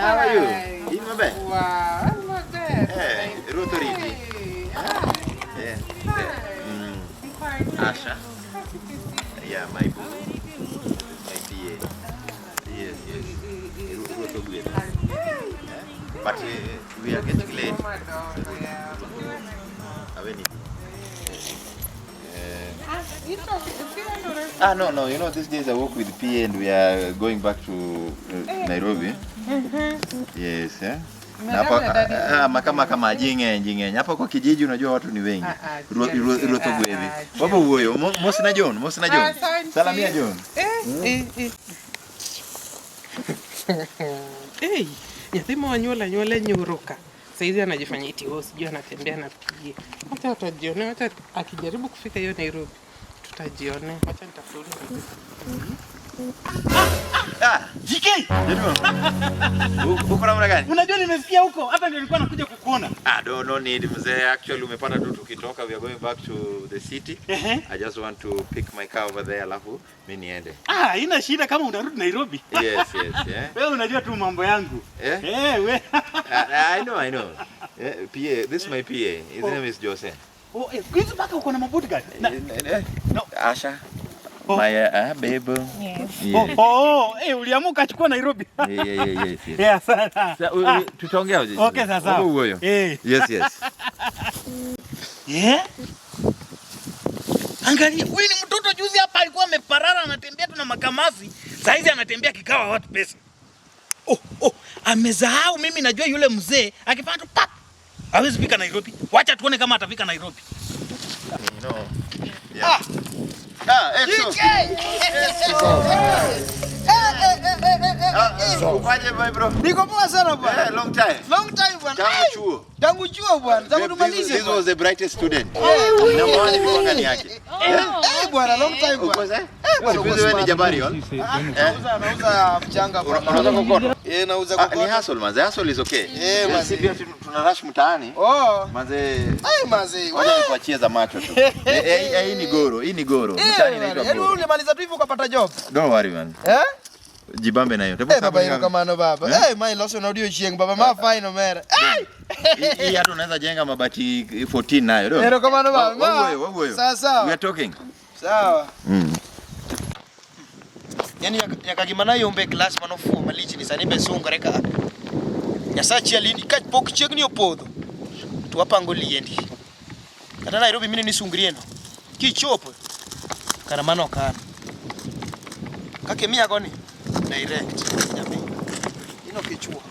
How are you? In my bed? Wow, I'm not bad. Hey, Rotary. Yeah. Asha. Yeah, my boo. My PA. Yes. Rotary. But we are getting late. No. You know, these days I work with PA and we are going back to Nairobi. Yes, yeah. Kama jinge. Hapa kwa kijiji unajua watu ni wengi. Rotogwebe. Baba huyo, Mosina John. Salamia John. Nyathima wanyola nyuruka. Saizi anajifanya eti wao sijui anatembea na PA. Hata watajiona, hata akijaribu kufika hiyo Nairobi tutajiona. Acha nitafuta. JK! Uko namna gani? Unajua nimesikia huko, hata ndio nilikuwa nakuja kukuona. No need mzee, actually umepata tu tukitoka, we are going back to the city. I just want to pick my car over there alafu mimi niende. Haina shida kama unarudi Nairobi. Yes, yeah. Wewe unajua tu mambo yangu. We. I know. PA, this is my PA. His name is Jose. Hizo baka uko na mabodyguard? No. Asha. My baby. Yes. Uliamuka chukua Nairobi. Yes. Sana. Tutaongea uje. Okay, sasa. Huyo. Yes. Angalia, huyu ni mtoto juzi hapa alikuwa ameparara anatembea tu na makamasi. Sasa hizi anatembea kikawa watu pesa. Amezahau mimi najua yule mzee akifanya tu pap. Hawezi fika Nairobi. Wacha tuone kama atafika Nairobi. Yeah. Ukaje bro? Niko poa sana bwana. Long time bwana. Tangu chuo bwana. Tangu tumalize. This was the brightest student. Namba 1 ilikuwa ndani yake. Bwana, long time bwana. Wewe ni jabari yon. Nauza mchanga bwana. Unauza kokoto? Nauza kokoto. Ni hustle manze. Hustle is okay. Manze. Pia tuna rush mtaani. Manze. Manze. Wacha nikuachie za macho tu. Hii ni goro. Mtaani inaitwa goro. Yaani ulimaliza tu hivyo ukapata job. Don't worry man. Jibambe na hiyo. Baba hiyo kama no baba. My loso na audio chieng baba ma fine mera. Hii hata unaweza jenga mabati 14 nayo. Ndio kama no baba. Wewe. Sawa. We are talking. Sawa. Yani yakagimana yombe class manofu malichi ni sani besunga reka. Nyasachi alini kaj pok chiegni opodho. Tuwapangolie ndi. Kata Nairobi mimi ni sungrieno. Kichopo. Kana mano kana. Kake mia goni direct. Ino kichua.